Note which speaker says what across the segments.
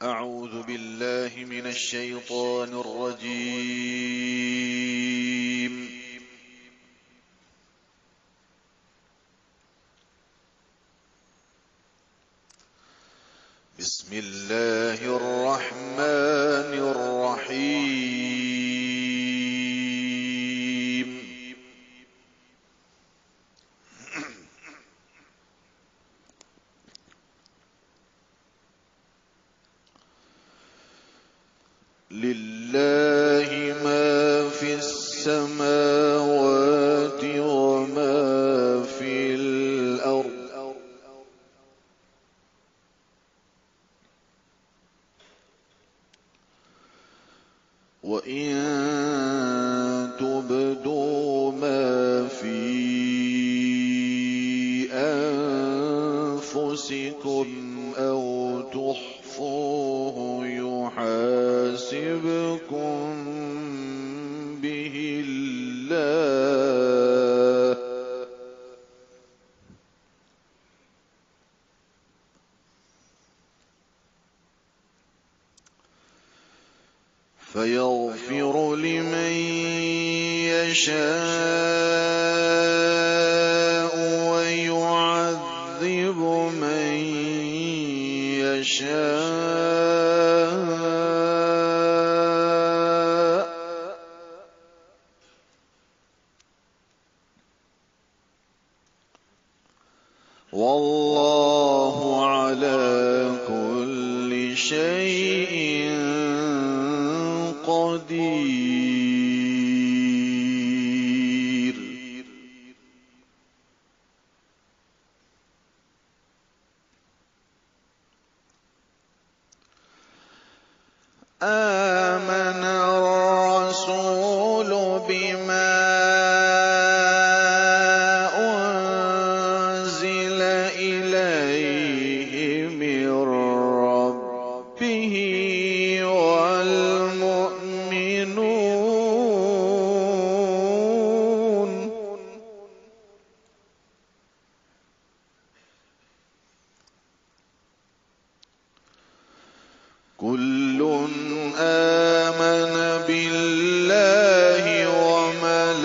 Speaker 1: أعوذ بالله من الشيطان الرجيم. بسم الله الرحمن الرحيم. لله ما في السماوات وما في الأرض، وإن تبدوا ما في أنفسكم أو تخفوه يحاسبكم به الله، فيغفر لمن يشاء ويعذب من يشاء، والله على كل شيء قدير. آمن الرسول بما أنزل إليه من ربه والمؤمنون، كل آمن بالله وملائكته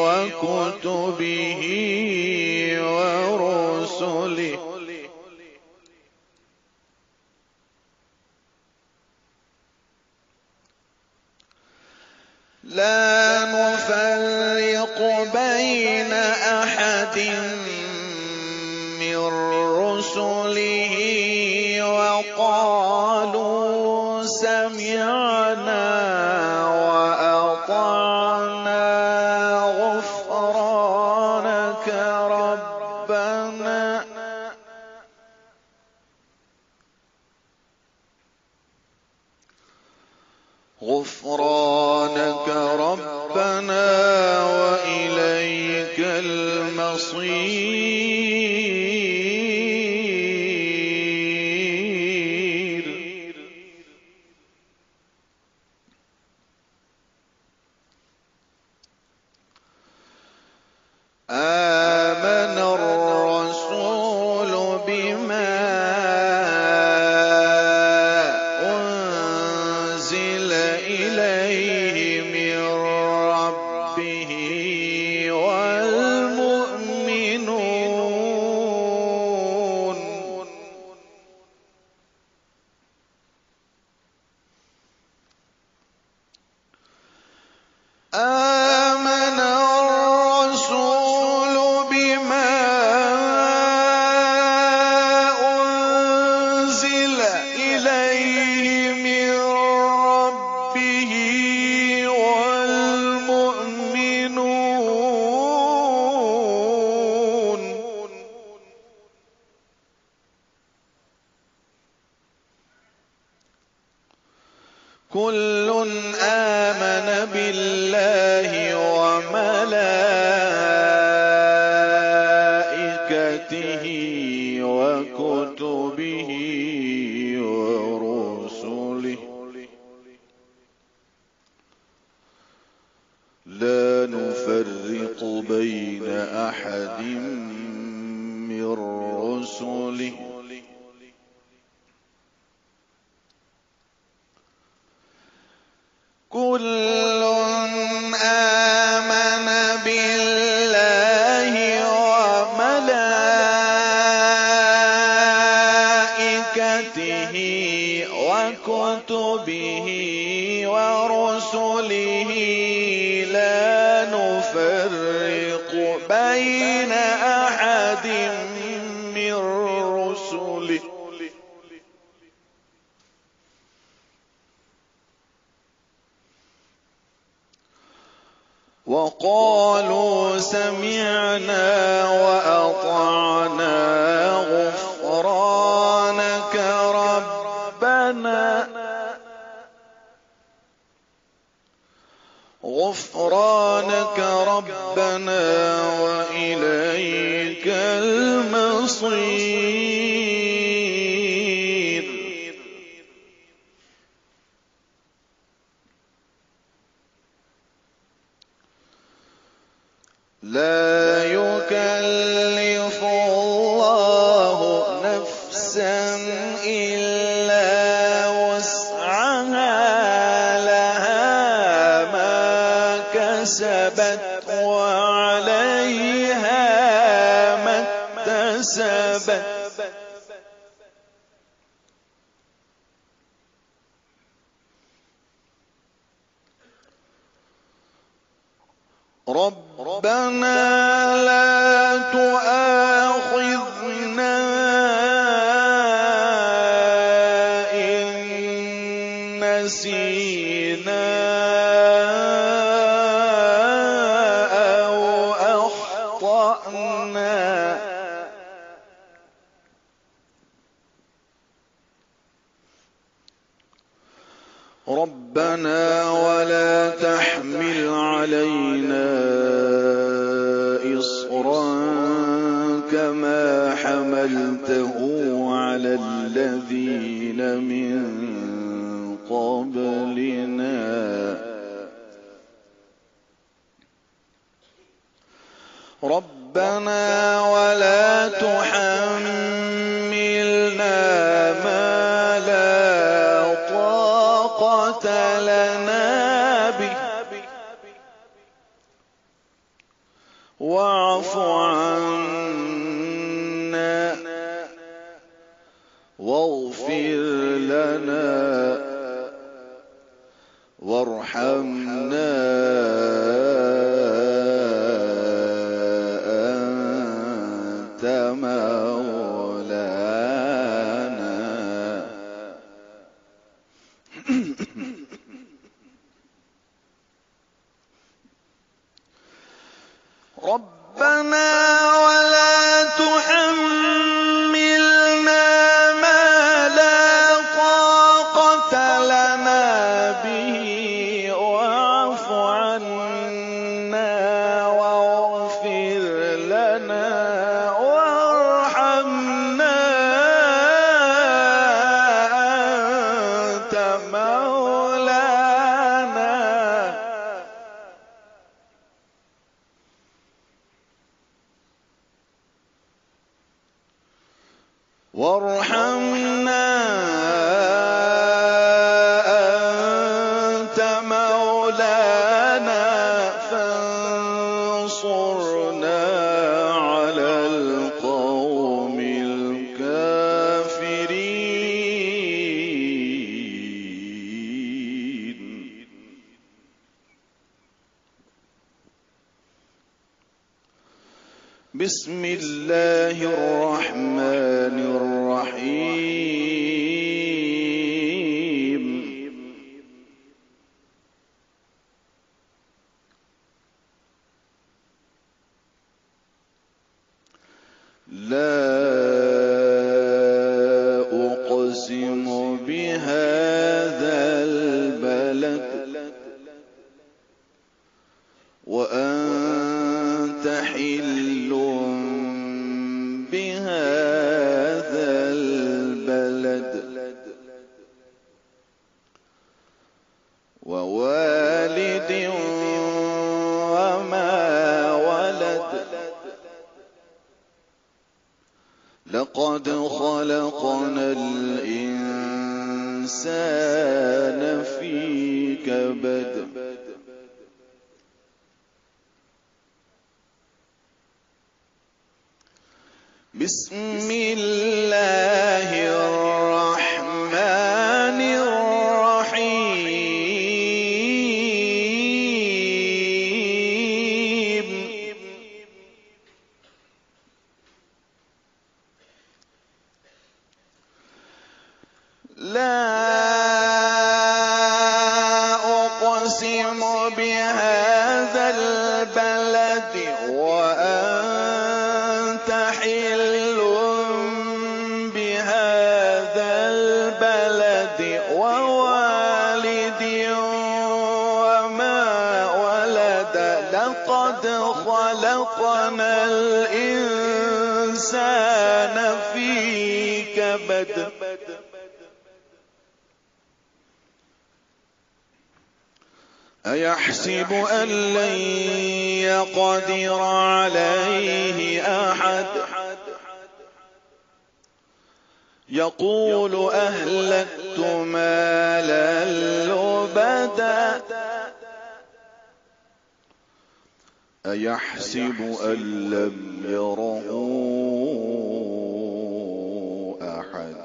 Speaker 1: وكتبه ورسله لا نفرق بين أحد من رسله وقالوا سمعنا وأطعنا غفرانك ربنا وإليك المصير. آمن الرسول بما أنزل إليه من ربه والمؤمنون، آمن الرسول بما أنزل إليه من ربه والمؤمنون، كل آمن بالله وملائكته وكتبه ورسله لا نفرق بين أحد رسله كل آمن بالله وملائكته وكتبه ورسله لا نفرق بين أحد من رسله وقالوا سمعنا وأطعنا غفرانك ربنا وإليك المصير لا يكلف الله نفسا إلا وسعها لها ما كسبت وعليها ما اكتسبت ربنا لا تؤاخذنا إن نسينا أو أخطأنا ربنا ولا تحمل علينا إصرا كما حملته على الذين من قبلنا ربنا ولا تحملنا ما لا طاقة لنا به واعف عنا واغفر لنا وارحمنا أنت مولانا ربنا ولا تحملنا ما لا طاقة لنا به واعف عنا واغفر لنا وارحمنا أنت مولانا وارحمنا أنت مولانا فانصرنا على القوم الكافرين بسم الله الرحمن الرحيم لا أقسم بهذا البلد وأنت حل بهذا البلد ووالد وما ولد لقد خلقنا الإنسان في كبد بسم الله الرحمن الرحيم لا أقسم بهذا البلد وأنت حل بهذا البلد ووالد وما ولد لقد خلقنا الإنسان في كبد أيحسب أن لن يقدر عليه أحد يقول أهلكت مالا لبدا أيحسب أن لم يره أحد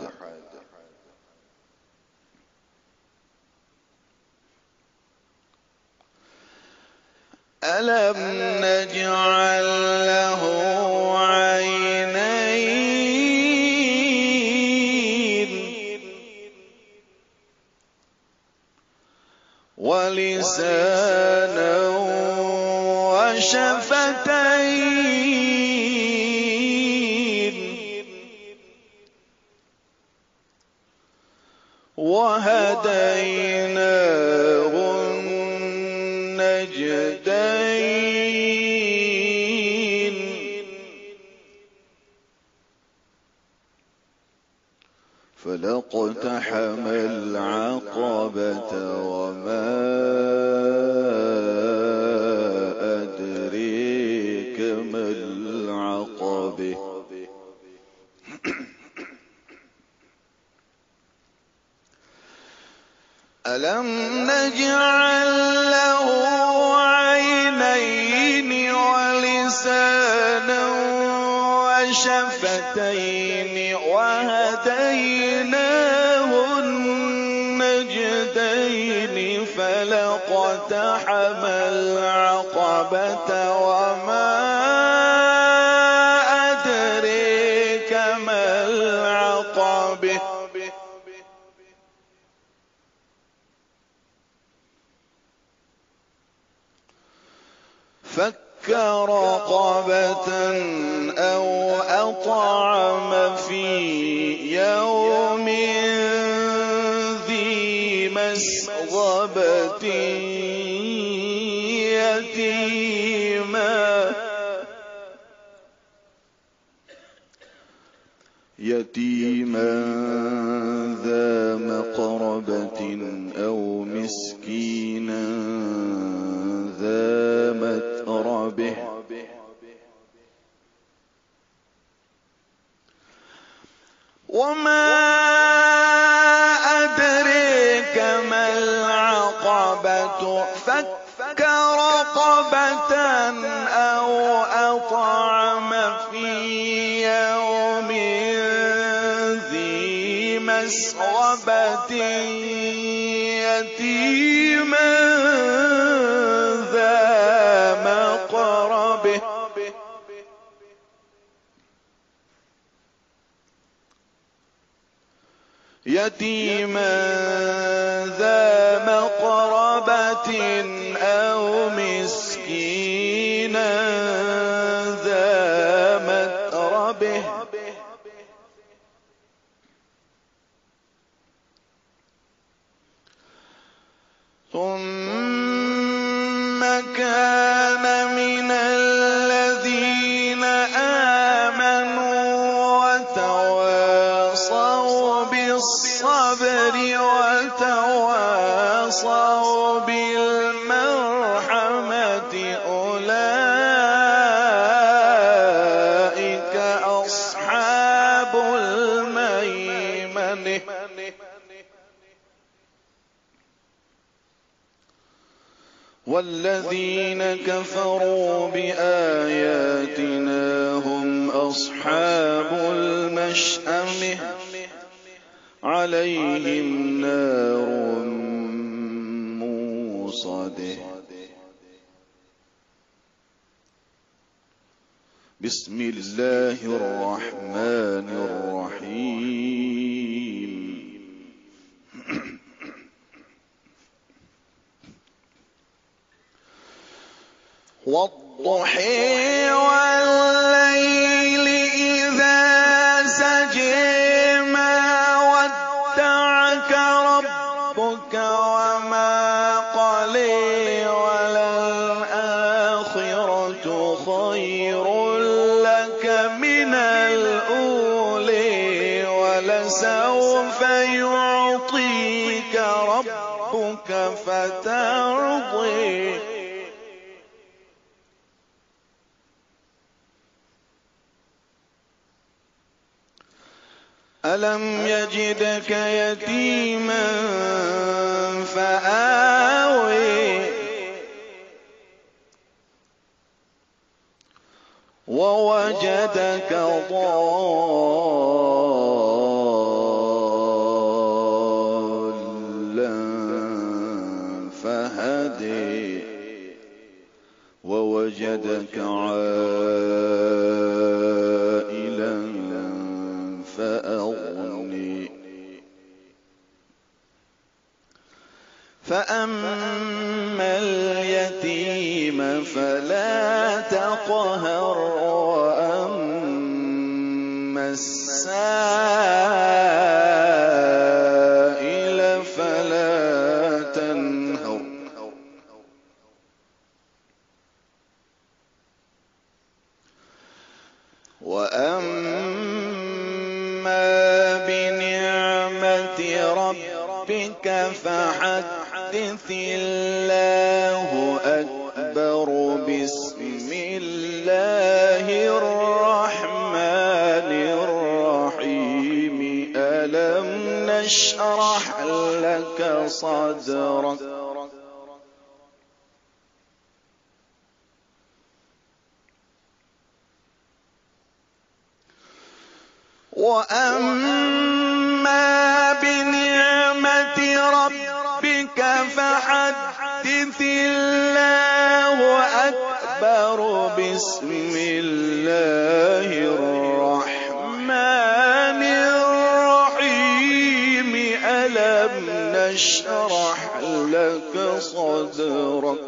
Speaker 1: ألم نجعل له عينين ولسانا وشفتين وهديناه النجدين فلاقتحم العقبة وما أدريك ما العقبة ألم نجعل له عينين ولسانا وشفتين وهديناه النجدين فلاقتحم العقبة وما أدريك ما العقبة فك رقبة أو أطعم في يوم ذي مسغبة يتيما ذا مقربة أو مسكينا ذا متربة وما أدريك ما العقبة فك رقبة أو أطعم في يوم ذي مسغبة يتيما ذا مقربة أو مسكينا ذا متربة ثم كان من الذين آمنوا وتواصوا بالصبر وتواصوا بالمرحمة والذين كفروا بآياتنا هم أصحاب المشأمة عليهم نار موصده. بسم الله الرحمن الرحيم. والضحى والليل إذا سجى ما ودعك ربك وما قلى وللآخرة خير لك من الأولى ولسوف يعطيك ربك فترضى. ألم يجدك يتيما فآوى ووجدك ضالا فهدى ووجدك عائلا فأغني. فأما اليتيم فلا تقهر وأما السائل فلا تنهر. وأما بنعمة ربك فحدث الله أكبر. بسم الله الرحمن الرحيم. ألم نشرح لك صدرك وأما بنعمة ربك فحدث الله أكبر. بسم الله الرحمن الرحيم. ألم نشرح لك صدرك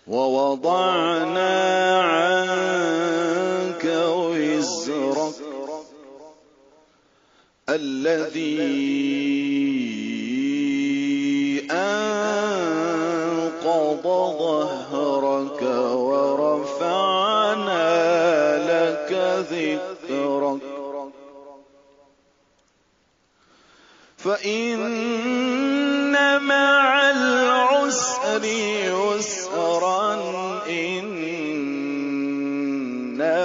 Speaker 1: ووضعنا عنك وزرك الذي أنقض ظهرك ورفعنا لك ذكرك. فإن مع العسر يسرا إن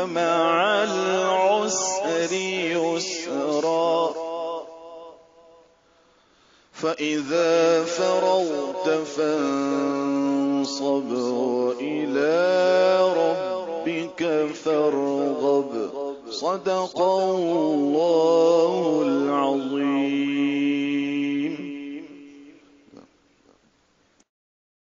Speaker 1: مع العسر يسرا. فإذا فرغت فانصب وإلى ربك فارغب. صدق الله